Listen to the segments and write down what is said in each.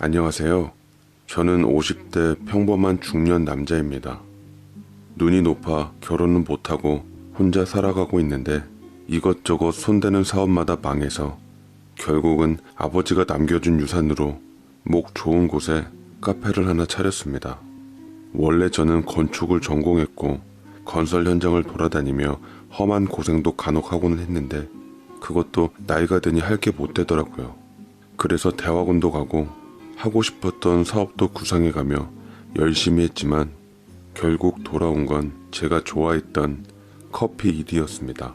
안녕하세요. 저는 50대 평범한 중년 남자입니다. 눈이 높아 결혼은 못하고 혼자 살아가고 있는데 이것저것 손대는 사업마다 망해서 결국은 아버지가 남겨준 유산으로 목 좋은 곳에 카페를 하나 차렸습니다. 원래 저는 건축을 전공했고 건설 현장을 돌아다니며 험한 고생도 간혹 하고는 했는데 그것도 나이가 드니 할 게 못 되더라고요. 그래서 대학원도 가고 하고 싶었던 사업도 구상해가며 열심히 했지만 결국 돌아온 건 제가 좋아했던 커피 일이었습니다.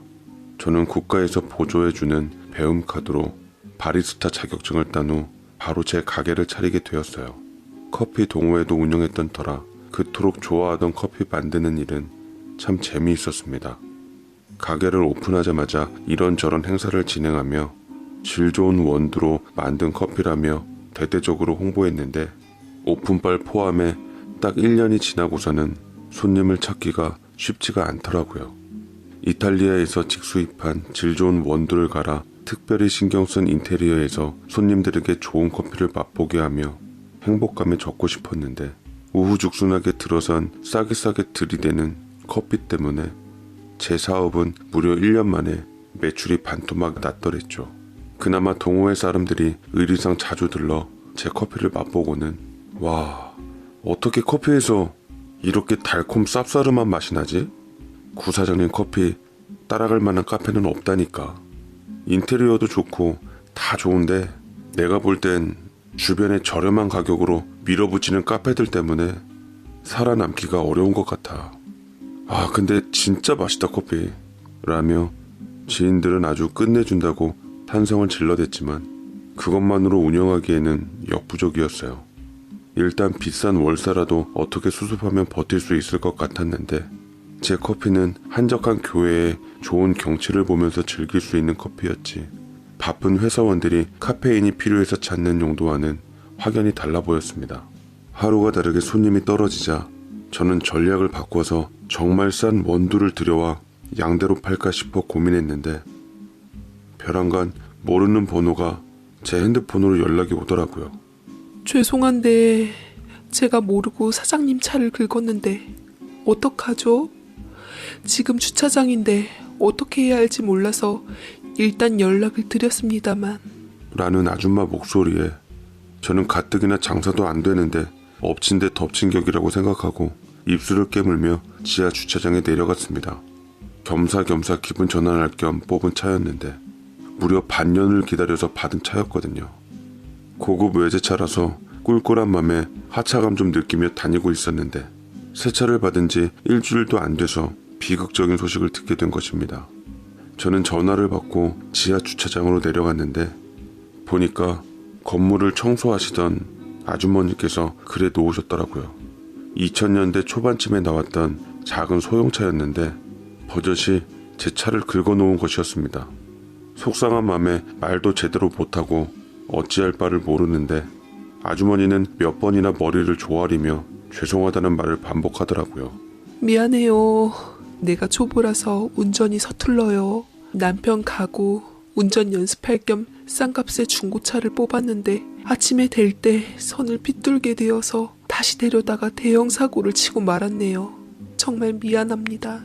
저는 국가에서 보조해주는 배움카드로 바리스타 자격증을 딴 후 바로 제 가게를 차리게 되었어요. 커피 동호회도 운영했던 터라 그토록 좋아하던 커피 만드는 일은 참 재미있었습니다. 가게를 오픈하자마자 이런저런 행사를 진행하며 질 좋은 원두로 만든 커피라며 대대적으로 홍보했는데 오픈발 포함해 딱 1년이 지나고서는 손님을 찾기가 쉽지가 않더라고요. 이탈리아에서 직수입한 질 좋은 원두를 갈아 특별히 신경 쓴 인테리어에서 손님들에게 좋은 커피를 맛보게 하며 행복감에 적고 싶었는데 우후죽순하게 들어선 싸게 들이대는 커피 때문에 제 사업은 무려 1년 만에 매출이 반토막 났더랬죠. 그나마 동호회 사람들이 의리상 자주 들러 제 커피를 맛보고는 와, 어떻게 커피에서 이렇게 달콤 쌉싸름한 맛이 나지? 구사장님 커피 따라갈 만한 카페는 없다니까. 인테리어도 좋고 다 좋은데 내가 볼 땐 주변에 저렴한 가격으로 밀어붙이는 카페들 때문에 살아남기가 어려운 것 같아. 아, 근데 진짜 맛있다 커피 라며 지인들은 아주 끝내준다고 탄성을 질러댔지만 그것만으로 운영하기에는 역부족이었어요. 일단 비싼 월세라도 어떻게 수습하면 버틸 수 있을 것 같았는데 제 커피는 한적한 교외에 좋은 경치를 보면서 즐길 수 있는 커피였지. 바쁜 회사원들이 카페인이 필요해서 찾는 용도와는 확연히 달라 보였습니다. 하루가 다르게 손님이 떨어지자 저는 전략을 바꿔서 정말 싼 원두를 들여와 양대로 팔까 싶어 고민했는데 벼랑간 모르는 번호가 제 핸드폰으로 연락이 오더라고요. 죄송한데 제가 모르고 사장님 차를 긁었는데 어떡하죠? 지금 주차장인데 어떻게 해야 할지 몰라서 일단 연락을 드렸습니다만 라는 아줌마 목소리에 저는 가뜩이나 장사도 안 되는데 엎친 데 덮친 격이라고 생각하고 입술을 깨물며 지하 주차장에 내려갔습니다. 겸사겸사 기분 전환할 겸 뽑은 차였는데 무려 반년을 기다려서 받은 차였거든요. 고급 외제차라서 꿀꿀한 맘에 하차감 좀 느끼며 다니고 있었는데 새 차를 받은 지 일주일도 안 돼서 비극적인 소식을 듣게 된 것입니다. 저는 전화를 받고 지하 주차장으로 내려갔는데 보니까 건물을 청소하시던 아주머니께서 글에 놓으셨더라고요. 2000년대 초반쯤에 나왔던 작은 소형차였는데 버젓이 제 차를 긁어놓은 것이었습니다. 속상한 마음에 말도 제대로 못하고 어찌할 바를 모르는데 아주머니는 몇 번이나 머리를 조아리며 죄송하다는 말을 반복하더라고요. 미안해요. 내가 초보라서 운전이 서툴러요. 남편 가고 운전 연습할 겸 싼값에 중고차를 뽑았는데 아침에 될 때 선을 빗뚫게 되어서 다시 데려다가 대형 사고를 치고 말았네요. 정말 미안합니다.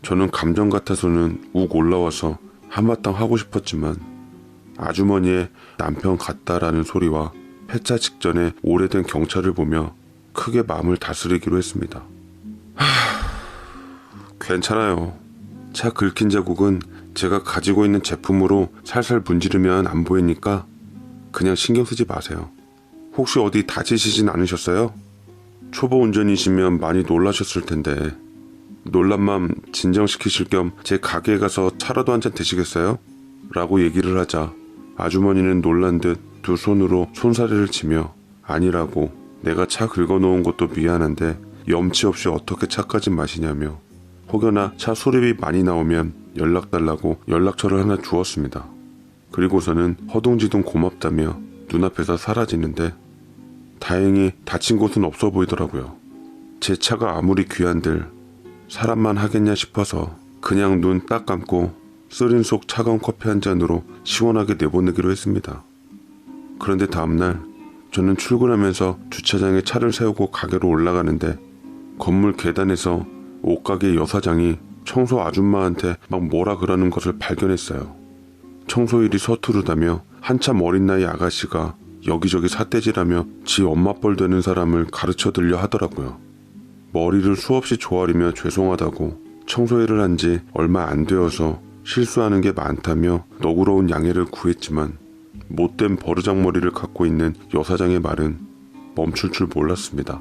저는 감정 같아서는 욱 올라와서 한바탕 하고 싶었지만 아주머니의 남편 같다라는 소리와 폐차 직전에 오래된 경차를 보며 크게 마음을 다스리기로 했습니다. 괜찮아요. 차 긁힌 자국은 제가 가지고 있는 제품으로 살살 문지르면 안 보이니까 그냥 신경 쓰지 마세요. 혹시 어디 다치시진 않으셨어요? 초보 운전이시면 많이 놀라셨을 텐데 놀란 맘 진정시키실 겸 제 가게에 가서 차라도 한잔 드시겠어요? 라고 얘기를 하자 아주머니는 놀란 듯 두 손으로 손사래를 치며 아니라고 내가 차 긁어놓은 것도 미안한데 염치 없이 어떻게 차까지 마시냐며 혹여나 차 수리비 많이 나오면 연락 달라고 연락처를 하나 주었습니다. 그리고서는 허둥지둥 고맙다며 눈앞에서 사라지는데 다행히 다친 곳은 없어 보이더라고요. 제 차가 아무리 귀한들 사람만 하겠냐 싶어서 그냥 눈 딱 감고 쓰린 속 차가운 커피 한 잔으로 시원하게 내보내기로 했습니다. 그런데 다음날 저는 출근하면서 주차장에 차를 세우고 가게로 올라가는데 건물 계단에서 옷가게 여사장이 청소 아줌마한테 막 뭐라 그러는 것을 발견했어요. 청소일이 서투르다며 한참 어린 나이 아가씨가 여기저기 삿대질하며 지 엄마 뻘 되는 사람을 가르쳐들려 하더라고요. 머리를 수없이 조아리며 죄송하다고 청소일을 한 지 얼마 안 되어서 실수하는 게 많다며 너그러운 양해를 구했지만 못된 버르장머리를 갖고 있는 여사장의 말은 멈출 줄 몰랐습니다.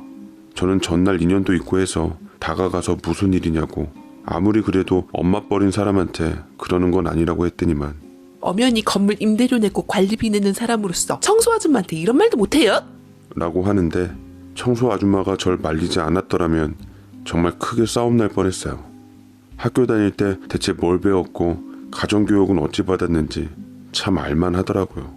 저는 전날 인연도 있고 해서 다가가서 무슨 일이냐고 아무리 그래도 엄마 뻘인 사람한테 그러는 건 아니라고 했더니만 엄연히 건물 임대료 내고 관리비 내는 사람으로서 청소 아줌마한테 이런 말도 못해요? 라고 하는데 청소 아줌마가 절 말리지 않았더라면 정말 크게 싸움 날 뻔했어요. 학교 다닐 때 대체 뭘 배웠고 가정교육은 어찌 받았는지 참 알만하더라고요.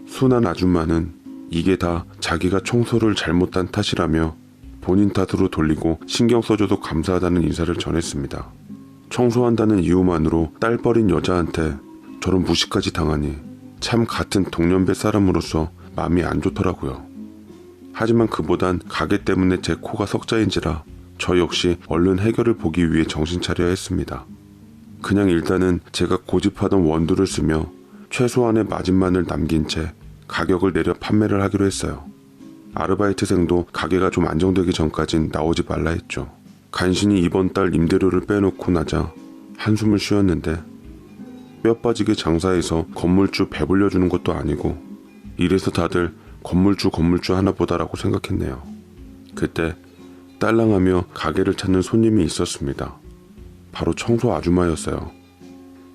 순한 아줌마는 이게 다 자기가 청소를 잘못한 탓이라며 본인 탓으로 돌리고 신경 써줘도 감사하다는 인사를 전했습니다. 청소한다는 이유만으로 딸 버린 여자한테 저런 무시까지 당하니 참 같은 동년배 사람으로서 마음이 안 좋더라고요. 하지만 그보단 가게 때문에 제 코가 석자인지라 저 역시 얼른 해결을 보기 위해 정신 차려야 했습니다. 그냥 일단은 제가 고집하던 원두를 쓰며 최소한의 마진만을 남긴 채 가격을 내려 판매를 하기로 했어요. 아르바이트생도 가게가 좀 안정되기 전까진 나오지 말라 했죠. 간신히 이번 달 임대료를 빼놓고 나자 한숨을 쉬었는데 뼈 빠지게 장사해서 건물주 배불려주는 것도 아니고 이래서 다들 건물주 하나보다라고 생각했네요. 그때 딸랑하며 가게를 찾는 손님이 있었습니다. 바로 청소 아줌마였어요.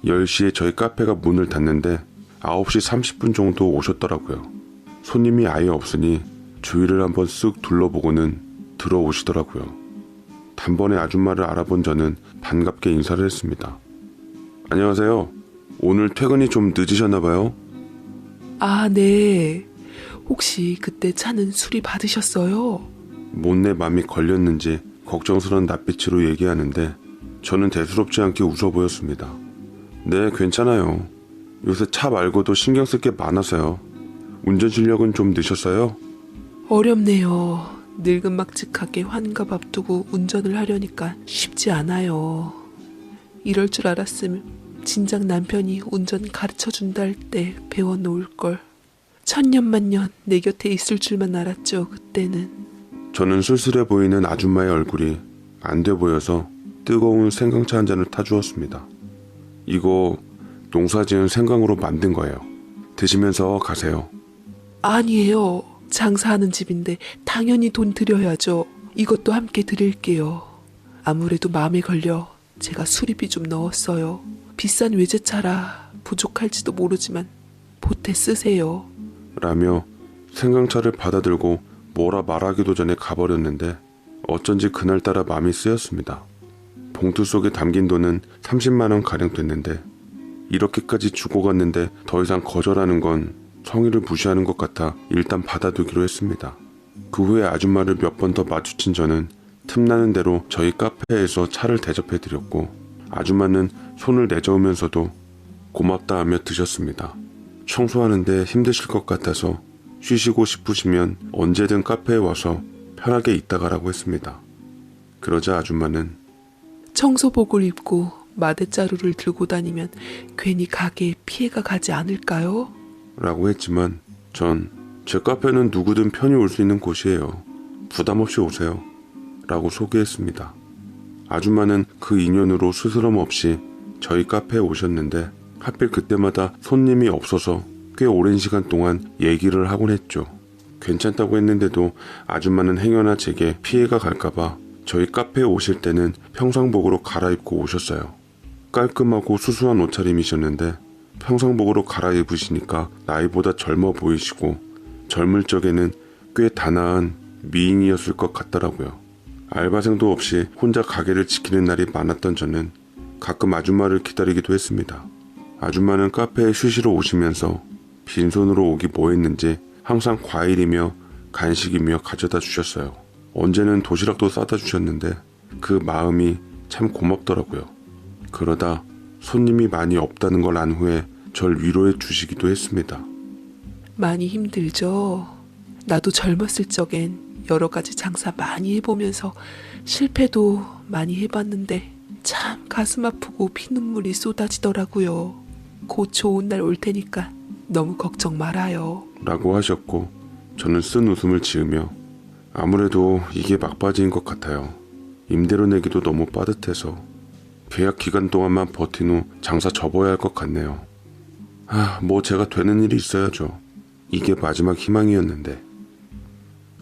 10시에 저희 카페가 문을 닫는데 9시 30분 정도 오셨더라고요. 손님이 아예 없으니 주위를 한번 쓱 둘러보고는 들어오시더라고요. 단번에 아줌마를 알아본 저는 반갑게 인사를 했습니다. 안녕하세요. 오늘 퇴근이 좀 늦으셨나봐요. 아, 네. 혹시 그때 차는 수리 받으셨어요? 못내 맘이 걸렸는지 걱정스러운 낯빛으로 얘기하는데 저는 대수롭지 않게 웃어 보였습니다. 네, 괜찮아요. 요새 차 말고도 신경 쓸 게 많아서요. 운전 실력은 좀 느셨어요? 어렵네요. 늙은막직하게 환갑 앞두고 운전을 하려니까 쉽지 않아요. 이럴 줄 알았으면 진작 남편이 운전 가르쳐준다 할 때 배워놓을 걸. 천년만년 내 곁에 있을 줄만 알았죠, 그때는. 저는 쓸쓸해 보이는 아줌마의 얼굴이 안 돼 보여서 뜨거운 생강차 한 잔을 타주었습니다. 이거 농사지은 생강으로 만든 거예요. 드시면서 가세요. 아니에요. 장사하는 집인데 당연히 돈 드려야죠. 이것도 함께 드릴게요. 아무래도 마음에 걸려 제가 수리비 좀 넣었어요. 비싼 외제차라 부족할지도 모르지만 보태 쓰세요. 라며 생강차를 받아들고 뭐라 말하기도 전에 가버렸는데 어쩐지 그날따라 마음이 쓰였습니다. 봉투 속에 담긴 돈은 30만 원 가량 됐는데 이렇게까지 주고 갔는데 더 이상 거절하는 건 성의를 무시하는 것 같아 일단 받아두기로 했습니다. 그 후에 아줌마를 몇 번 더 마주친 저는 틈나는 대로 저희 카페에서 차를 대접해드렸고 아줌마는 손을 내저으면서도 고맙다 하며 드셨습니다. 청소하는데 힘드실 것 같아서 쉬시고 싶으시면 언제든 카페에 와서 편하게 있다 가라고 했습니다. 그러자 아줌마는 청소복을 입고 마대자루를 들고 다니면 괜히 가게에 피해가 가지 않을까요? 라고 했지만 전 제 카페는 누구든 편히 올 수 있는 곳이에요. 부담 없이 오세요. 라고 소개했습니다. 아줌마는 그 인연으로 스스럼 없이 저희 카페에 오셨는데 하필 그때마다 손님이 없어서 꽤 오랜 시간 동안 얘기를 하곤 했죠. 괜찮다고 했는데도 아줌마는 행여나 제게 피해가 갈까봐 저희 카페에 오실 때는 평상복으로 갈아입고 오셨어요. 깔끔하고 수수한 옷차림이셨는데 평상복으로 갈아입으시니까 나이보다 젊어 보이시고 젊을 적에는 꽤 단아한 미인이었을 것 같더라고요. 알바생도 없이 혼자 가게를 지키는 날이 많았던 저는 가끔 아줌마를 기다리기도 했습니다. 아줌마는 카페에 쉬시러 오시면서 빈손으로 오기 뭐했는지 항상 과일이며 간식이며 가져다 주셨어요. 언제는 도시락도 싸다 주셨는데 그 마음이 참 고맙더라고요. 그러다 손님이 많이 없다는 걸 안 후에 절 위로해 주시기도 했습니다. 많이 힘들죠? 나도 젊었을 적엔 여러 가지 장사 많이 해보면서 실패도 많이 해봤는데 참 가슴 아프고 피눈물이 쏟아지더라고요. 곧 좋은 날 올 테니까 너무 걱정 말아요. 라고 하셨고 저는 쓴 웃음을 지으며 아무래도 이게 막바지인 것 같아요. 임대료 내기도 너무 빠듯해서 계약 기간 동안만 버틴 후 장사 접어야 할 것 같네요. 뭐 제가 되는 일이 있어야죠. 이게 마지막 희망이었는데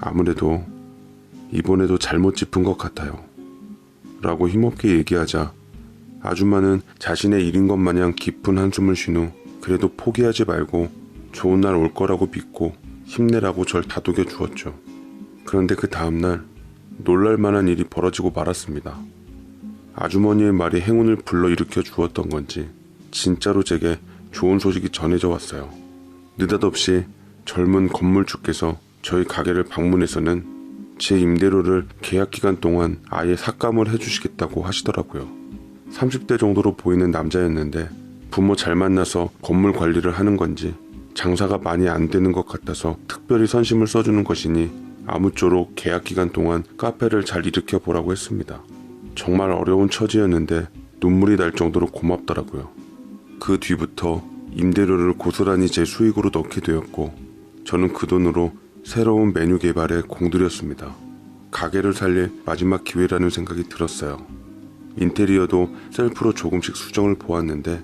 아무래도 이번에도 잘못 짚은 것 같아요. 라고 힘없게 얘기하자 아줌마는 자신의 일인 것 마냥 깊은 한숨을 쉰 후 그래도 포기하지 말고 좋은 날 올 거라고 믿고 힘내라고 절 다독여 주었죠. 그런데 그 다음날 놀랄만한 일이 벌어지고 말았습니다. 아주머니의 말이 행운을 불러일으켜 주었던 건지 진짜로 제게 좋은 소식이 전해져 왔어요. 느닷없이 젊은 건물주께서 저희 가게를 방문해서는 제 임대료를 계약 기간 동안 아예 삭감을 해주시겠다고 하시더라고요. 30대 정도로 보이는 남자였는데 부모 잘 만나서 건물 관리를 하는 건지 장사가 많이 안 되는 것 같아서 특별히 선심을 써주는 것이니 아무쪼록 계약 기간 동안 카페를 잘 일으켜 보라고 했습니다. 정말 어려운 처지였는데 눈물이 날 정도로 고맙더라고요. 그 뒤부터 임대료를 고스란히 제 수익으로 넣게 되었고 저는 그 돈으로 새로운 메뉴 개발에 공들였습니다. 가게를 살릴 마지막 기회라는 생각이 들었어요. 인테리어도 셀프로 조금씩 수정을 보았는데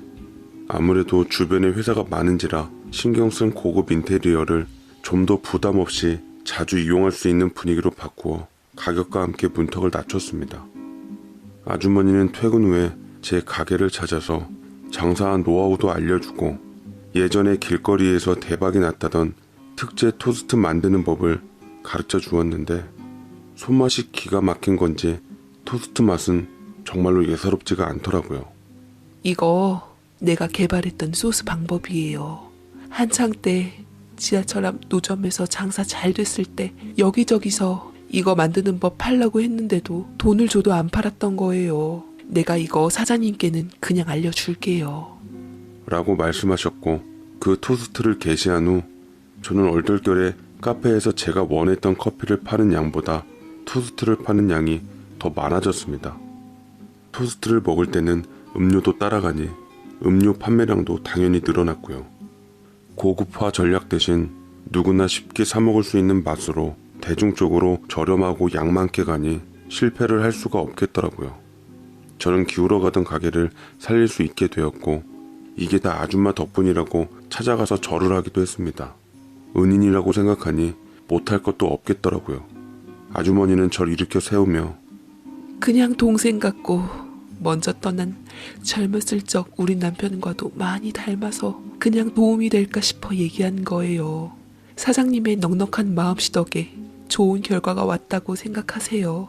아무래도 주변에 회사가 많은지라 신경 쓴 고급 인테리어를 좀 더 부담 없이 자주 이용할 수 있는 분위기로 바꾸어 가격과 함께 문턱을 낮췄습니다. 아주머니는 퇴근 후에 제 가게를 찾아서 장사한 노하우도 알려주고 예전에 길거리에서 대박이 났다던 특제 토스트 만드는 법을 가르쳐 주었는데 손맛이 기가 막힌 건지 토스트 맛은 정말로 예사롭지가 않더라고요. 이거 내가 개발했던 소스 방법이에요. 한창 때 지하철 앞 노점에서 장사 잘 됐을 때 여기저기서 이거 만드는 법 팔라고 했는데도 돈을 줘도 안 팔았던 거예요. 내가 이거 사장님께는 그냥 알려줄게요. 라고 말씀하셨고 그 토스트를 게시한 후 저는 얼떨결에 카페에서 제가 원했던 커피를 파는 양보다 토스트를 파는 양이 더 많아졌습니다. 토스트를 먹을 때는 음료도 따라가니 음료 판매량도 당연히 늘어났고요. 고급화 전략 대신 누구나 쉽게 사 먹을 수 있는 맛으로 대중적으로 저렴하고 양 많게 가니 실패를 할 수가 없겠더라고요. 저는 기울어가던 가게를 살릴 수 있게 되었고 이게 다 아줌마 덕분이라고 찾아가서 절을 하기도 했습니다. 은인이라고 생각하니 못할 것도 없겠더라고요. 아주머니는 절 일으켜 세우며 그냥 동생 같고 먼저 떠난 젊었을 적 우리 남편과도 많이 닮아서 그냥 도움이 될까 싶어 얘기한 거예요. 사장님의 넉넉한 마음씨 덕에 좋은 결과가 왔다고 생각하세요.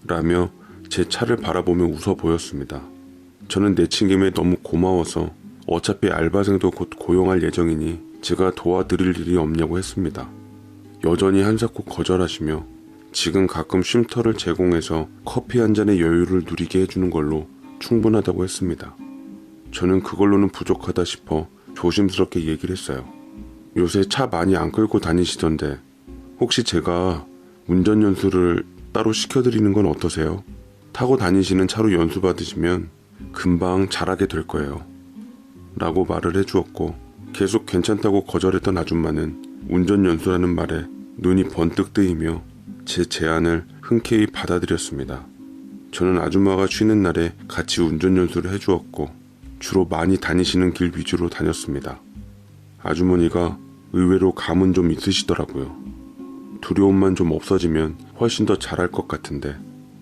라며 제 차를 바라보며 웃어 보였습니다. 저는 내친 김에 너무 고마워서 어차피 알바생도 곧 고용할 예정이니 제가 도와드릴 일이 없냐고 했습니다. 여전히 한사코 거절하시며 지금 가끔 쉼터를 제공해서 커피 한 잔의 여유를 누리게 해주는 걸로 충분하다고 했습니다. 저는 그걸로는 부족하다 싶어 조심스럽게 얘기를 했어요. 요새 차 많이 안 끌고 다니시던데 혹시 제가 운전 연수를 따로 시켜드리는 건 어떠세요? 타고 다니시는 차로 연수 받으시면 금방 잘하게 될 거예요. 라고 말을 해주었고 계속 괜찮다고 거절했던 아줌마는 운전 연수라는 말에 눈이 번뜩 뜨이며 제 제안을 흔쾌히 받아들였습니다. 저는 아줌마가 쉬는 날에 같이 운전 연수를 해주었고 주로 많이 다니시는 길 위주로 다녔습니다. 아주머니가 의외로 감은 좀 있으시더라고요. 두려움만 좀 없어지면 훨씬 더 잘할 것 같은데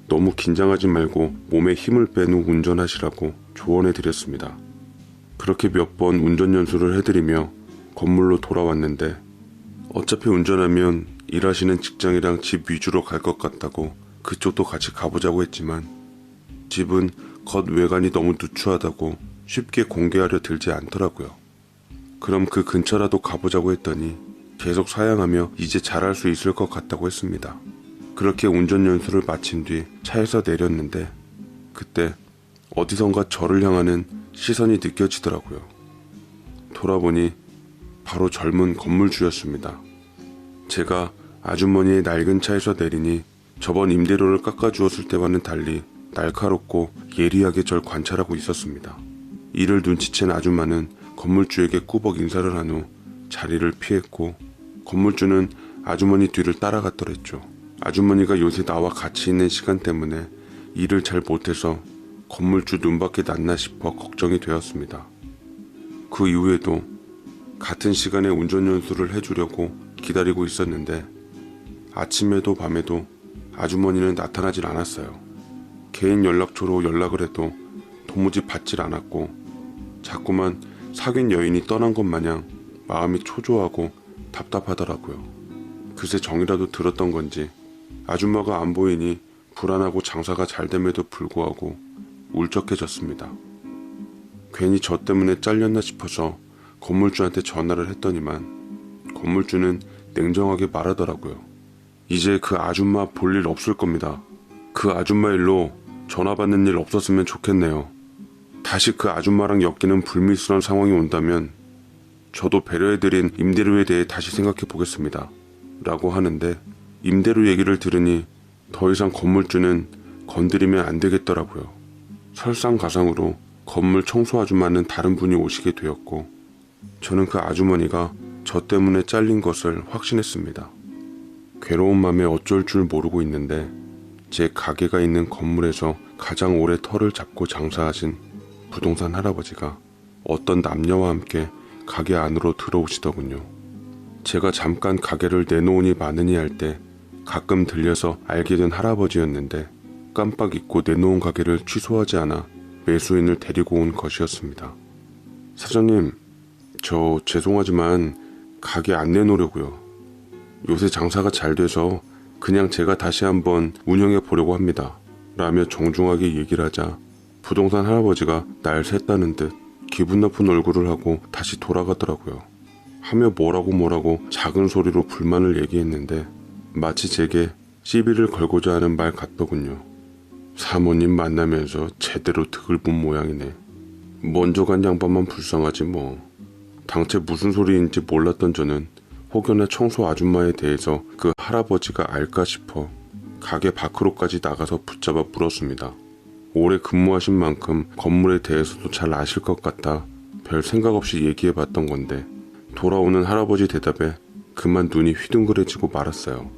너무 긴장하지 말고 몸에 힘을 뺀 후 운전하시라고 조언해드렸습니다. 그렇게 몇 번 운전 연수를 해드리며 건물로 돌아왔는데 어차피 운전하면 일하시는 직장이랑 집 위주로 갈 것 같다고 그쪽도 같이 가보자고 했지만 집은 겉 외관이 너무 누추하다고 쉽게 공개하려 들지 않더라고요. 그럼 그 근처라도 가보자고 했더니 계속 사양하며 이제 잘할 수 있을 것 같다고 했습니다. 그렇게 운전 연수를 마친 뒤 차에서 내렸는데 그때 어디선가 저를 향하는 시선이 느껴지더라고요. 돌아보니 바로 젊은 건물주였습니다. 제가 아주머니의 낡은 차에서 내리니 저번 임대료를 깎아주었을 때와는 달리 날카롭고 예리하게 절 관찰하고 있었습니다. 이를 눈치챈 아줌마는 건물주에게 꾸벅 인사를 한 후 자리를 피했고 건물주는 아주머니 뒤를 따라갔더랬죠. 아주머니가 요새 나와 같이 있는 시간 때문에 일을 잘 못해서 건물주 눈밖에 났나 싶어 걱정이 되었습니다. 그 이후에도 같은 시간에 운전 연수를 해주려고 기다리고 있었는데 아침에도 밤에도 아주머니는 나타나질 않았어요. 개인 연락처로 연락을 해도 도무지 받질 않았고 자꾸만 사귄 여인이 떠난 것 마냥 마음이 초조하고 답답하더라고요. 그새 정이라도 들었던 건지 아줌마가 안 보이니 불안하고 장사가 잘 됨에도 불구하고 울적해졌습니다. 괜히 저 때문에 잘렸나 싶어서 건물주한테 전화를 했더니만 건물주는 냉정하게 말하더라고요. 이제 그 아줌마 볼 일 없을 겁니다. 그 아줌마 일로 전화 받는 일 없었으면 좋겠네요. 다시 그 아줌마랑 엮이는 불미스러운 상황이 온다면 저도 배려해드린 임대료에 대해 다시 생각해 보겠습니다. 라고 하는데 임대료 얘기를 들으니 더 이상 건물주는 건드리면 안 되겠더라고요. 설상가상으로 건물 청소 아줌마는 다른 분이 오시게 되었고 저는 그 아주머니가 저 때문에 잘린 것을 확신했습니다. 괴로운 맘에 어쩔 줄 모르고 있는데 제 가게가 있는 건물에서 가장 오래 털을 잡고 장사하신 부동산 할아버지가 어떤 남녀와 함께 가게 안으로 들어오시더군요. 제가 잠깐 가게를 내놓으니 마느니 할 때 가끔 들려서 알게 된 할아버지였는데 깜빡 잊고 내놓은 가게를 취소하지 않아 매수인을 데리고 온 것이었습니다. 사장님, 저 죄송하지만 가게 안 내놓으려고요. 요새 장사가 잘 돼서 그냥 제가 다시 한번 운영해 보려고 합니다. 라며 정중하게 얘기를 하자 부동산 할아버지가 날 샜다는 듯 기분 나쁜 얼굴을 하고 다시 돌아가더라고요. 하며 뭐라고 작은 소리로 불만을 얘기했는데 마치 제게 시비를 걸고자 하는 말 같더군요. 사모님 만나면서 제대로 득을 본 모양이네. 먼저 간 양반만 불쌍하지 뭐. 당최 무슨 소리인지 몰랐던 저는 혹여나 청소 아줌마에 대해서 그 할아버지가 알까 싶어 가게 밖으로까지 나가서 붙잡아 물었습니다. 오래 근무하신 만큼 건물에 대해서도 잘 아실 것 같아 별 생각 없이 얘기해봤던 건데 돌아오는 할아버지 대답에 그만 눈이 휘둥그레지고 말았어요.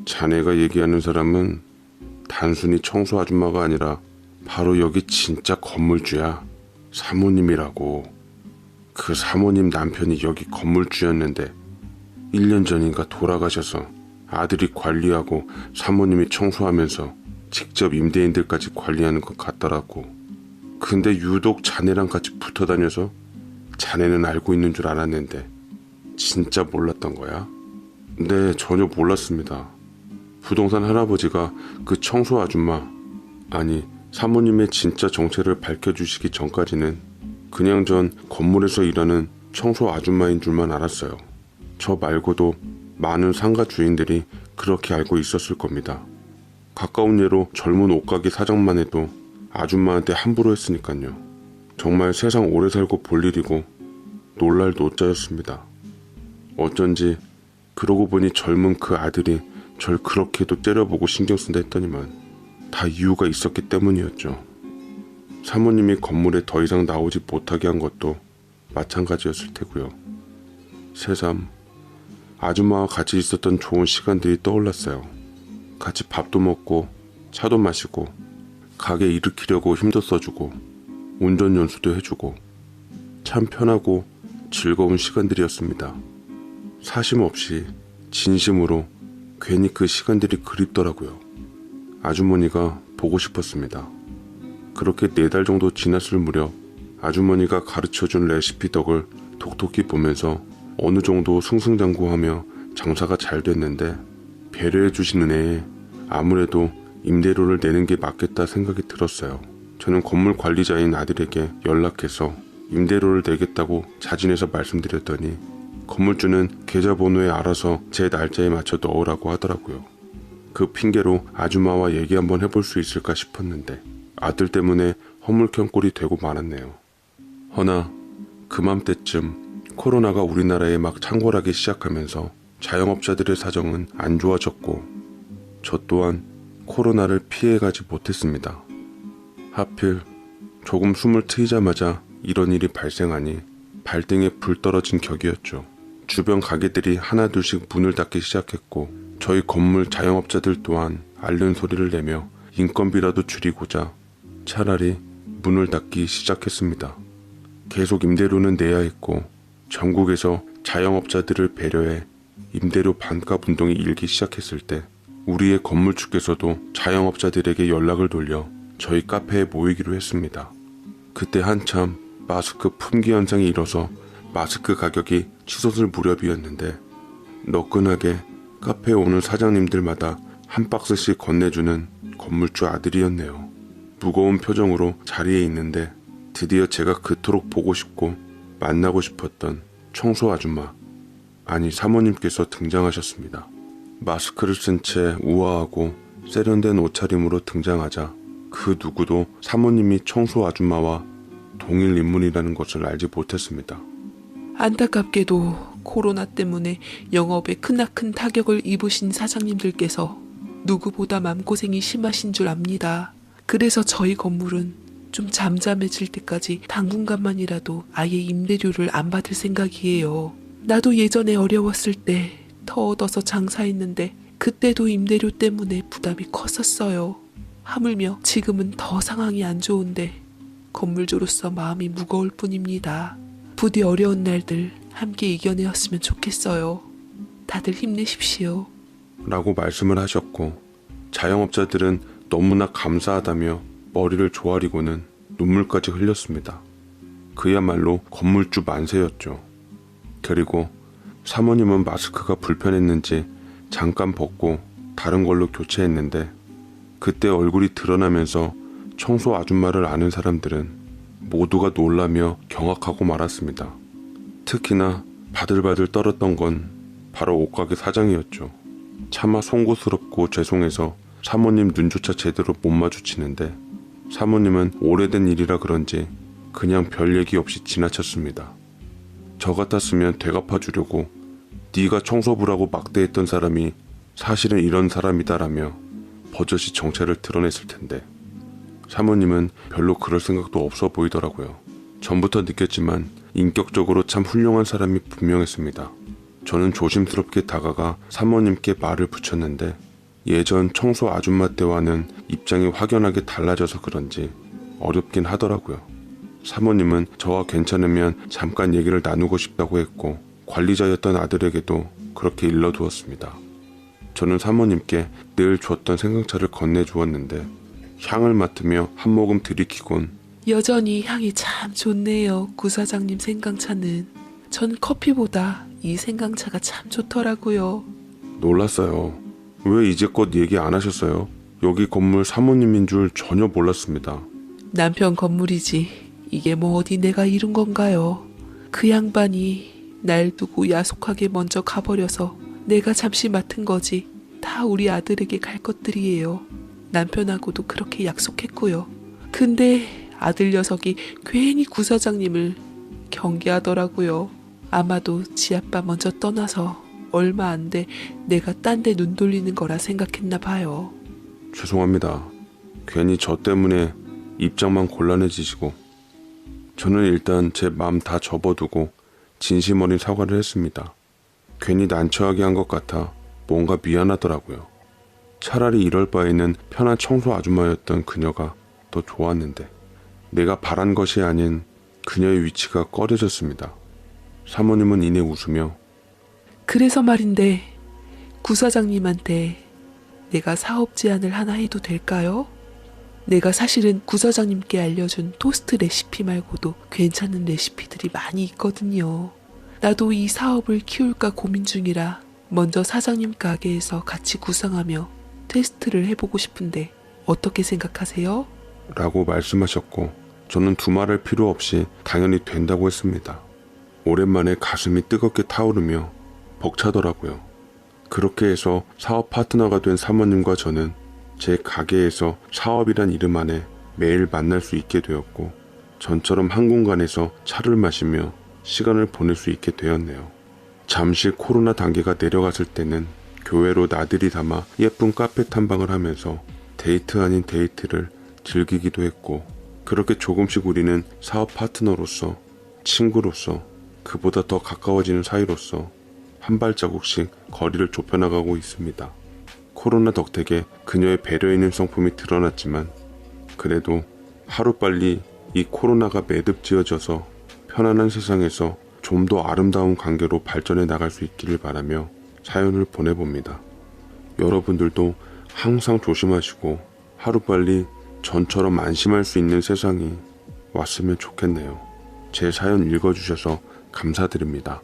자네가 얘기하는 사람은 단순히 청소 아줌마가 아니라 바로 여기 진짜 건물주야. 사모님이라고. 그 사모님 남편이 여기 건물주였는데 1년 전인가 돌아가셔서 아들이 관리하고 사모님이 청소하면서 직접 임대인들까지 관리하는 것 같더라고. 근데 유독 자네랑 같이 붙어 다녀서 자네는 알고 있는 줄 알았는데 진짜 몰랐던 거야? 네, 전혀 몰랐습니다. 부동산 할아버지가 그 청소 아줌마, 아니 사모님의 진짜 정체를 밝혀주시기 전까지는 그냥 전 건물에서 일하는 청소 아줌마인 줄만 알았어요. 저 말고도 많은 상가 주인들이 그렇게 알고 있었을 겁니다. 가까운 예로 젊은 옷가게 사장만 해도 아줌마한테 함부로 했으니까요. 정말 세상 오래 살고 볼 일이고 놀랄 노자였습니다. 어쩐지 그러고 보니 젊은 그 아들이 절 그렇게도 째려보고 신경 쓴다 했더니만 다 이유가 있었기 때문이었죠. 사모님이 건물에 더 이상 나오지 못하게 한 것도 마찬가지였을 테고요. 새삼 아줌마와 같이 있었던 좋은 시간들이 떠올랐어요. 같이 밥도 먹고 차도 마시고 가게 일으키려고 힘도 써주고 운전 연수도 해주고 참 편하고 즐거운 시간들이었습니다. 사심 없이 진심으로 괜히 그 시간들이 그립더라고요. 아주머니가 보고 싶었습니다. 그렇게 4달 정도 지났을 무렵 아주머니가 가르쳐준 레시피 덕을 톡톡히 보면서 어느 정도 승승장구하며 장사가 잘 됐는데 배려해 주신 은혜에 아무래도 임대료를 내는 게 맞겠다 생각이 들었어요. 저는 건물 관리자인 아들에게 연락해서 임대료를 내겠다고 자진해서 말씀드렸더니 건물주는 계좌번호에 알아서 제 날짜에 맞춰 넣으라고 하더라고요. 그 핑계로 아줌마와 얘기 한번 해볼 수 있을까 싶었는데 아들 때문에 허물켠 꼴이 되고 말았네요. 허나 그맘때쯤 코로나가 우리나라에 막 창궐하기 시작하면서 자영업자들의 사정은 안 좋아졌고 저 또한 코로나를 피해가지 못했습니다. 하필 조금 숨을 트이자마자 이런 일이 발생하니 발등에 불 떨어진 격이었죠. 주변 가게들이 하나둘씩 문을 닫기 시작했고 저희 건물 자영업자들 또한 앓는 소리를 내며 인건비라도 줄이고자 차라리 문을 닫기 시작했습니다. 계속 임대료는 내야 했고 전국에서 자영업자들을 배려해 임대료 반값 운동이 일기 시작했을 때 우리의 건물주께서도 자영업자들에게 연락을 돌려 저희 카페에 모이기로 했습니다. 그때 한참 마스크 품귀 현상이 일어서 마스크 가격이 치솟을 무렵이었는데 너끈하게 카페에 오는 사장님들마다 한 박스씩 건네주는 건물주 아들이었네요. 무거운 표정으로 자리에 있는데 드디어 제가 그토록 보고 싶고 만나고 싶었던 청소 아줌마, 아니 사모님께서 등장하셨습니다. 마스크를 쓴 채 우아하고 세련된 옷차림으로 등장하자 그 누구도 사모님이 청소 아줌마와 동일 인물이라는 것을 알지 못했습니다. 안타깝게도 코로나 때문에 영업에 크나큰 타격을 입으신 사장님들께서 누구보다 마음고생이 심하신 줄 압니다. 그래서 저희 건물은 좀 잠잠해질 때까지 당분간만이라도 아예 임대료를 안 받을 생각이에요. 나도 예전에 어려웠을 때 더 얻어서 장사했는데 그때도 임대료 때문에 부담이 컸었어요. 하물며 지금은 더 상황이 안 좋은데 건물주로서 마음이 무거울 뿐입니다. 부디 어려운 날들 함께 이겨내었으면 좋겠어요. 다들 힘내십시오. 라고 말씀을 하셨고 자영업자들은 너무나 감사하다며 머리를 조아리고는 눈물까지 흘렸습니다. 그야말로 건물주 만세였죠. 그리고 사모님은 마스크가 불편했는지 잠깐 벗고 다른 걸로 교체했는데 그때 얼굴이 드러나면서 청소 아줌마를 아는 사람들은 모두가 놀라며 경악하고 말았습니다. 특히나 바들바들 떨었던 건 바로 옷가게 사장이었죠. 차마 송구스럽고 죄송해서 사모님 눈조차 제대로 못 마주치는데 사모님은 오래된 일이라 그런지 그냥 별 얘기 없이 지나쳤습니다. 저 같았으면 되갚아주려고 네가 청소부라고 막대했던 사람이 사실은 이런 사람이다라며 버젓이 정체를 드러냈을 텐데 사모님은 별로 그럴 생각도 없어 보이더라고요. 전부터 느꼈지만 인격적으로 참 훌륭한 사람이 분명했습니다. 저는 조심스럽게 다가가 사모님께 말을 붙였는데 예전 청소 아줌마 때와는 입장이 확연하게 달라져서 그런지 어렵긴 하더라고요. 사모님은 저와 괜찮으면 잠깐 얘기를 나누고 싶다고 했고 관리자였던 아들에게도 그렇게 일러두었습니다. 저는 사모님께 늘 줬던 생강차를 건네주었는데 향을 맡으며 한 모금 들이키곤 여전히 향이 참 좋네요. 구사장님 생강차는. 전 커피보다 이 생강차가 참 좋더라고요. 놀랐어요. 왜 이제껏 얘기 안 하셨어요? 여기 건물 사모님인 줄 전혀 몰랐습니다. 남편 건물이지. 이게 뭐 어디 내가 이룬 건가요? 그 양반이 날 두고 야속하게 먼저 가버려서 내가 잠시 맡은 거지. 다 우리 아들에게 갈 것들이에요. 남편하고도 그렇게 약속했고요. 근데 아들 녀석이 괜히 구사장님을 경계하더라고요. 아마도 지 아빠 먼저 떠나서 얼마 안 돼 내가 딴 데 눈 돌리는 거라 생각했나 봐요. 죄송합니다. 괜히 저 때문에 입장만 곤란해지시고 저는 일단 제 마음 다 접어두고 진심 어린 사과를 했습니다. 괜히 난처하게 한 것 같아 뭔가 미안하더라고요. 차라리 이럴 바에는 편한 청소 아줌마였던 그녀가 더 좋았는데 내가 바란 것이 아닌 그녀의 위치가 꺼려졌습니다. 사모님은 이내 웃으며 그래서 말인데 구사장님한테 내가 사업 제안을 하나 해도 될까요? 내가 사실은 구사장님께 알려준 토스트 레시피 말고도 괜찮은 레시피들이 많이 있거든요. 나도 이 사업을 키울까 고민 중이라 먼저 사장님 가게에서 같이 구상하며 테스트를 해보고 싶은데 어떻게 생각하세요? 라고 말씀하셨고 저는 두말할 필요 없이 당연히 된다고 했습니다. 오랜만에 가슴이 뜨겁게 타오르며 벅차더라고요. 그렇게 해서 사업 파트너가 된 사모님과 저는 제 가게에서 사업이란 이름 안에 매일 만날 수 있게 되었고 전처럼 한 공간에서 차를 마시며 시간을 보낼 수 있게 되었네요. 잠시 코로나 단계가 내려갔을 때는 교회로 나들이 담아 예쁜 카페 탐방을 하면서 데이트 아닌 데이트를 즐기기도 했고, 그렇게 조금씩 우리는 사업 파트너로서, 친구로서, 그보다 더 가까워지는 사이로서 한 발자국씩 거리를 좁혀나가고 있습니다. 코로나 덕택에 그녀의 배려 있는 성품이 드러났지만, 그래도 하루빨리 이 코로나가 매듭지어져서 편안한 세상에서 좀 더 아름다운 관계로 발전해 나갈 수 있기를 바라며 사연을 보내봅니다. 여러분들도 항상 조심하시고 하루빨리 전처럼 안심할 수 있는 세상이 왔으면 좋겠네요. 제 사연 읽어주셔서 감사드립니다.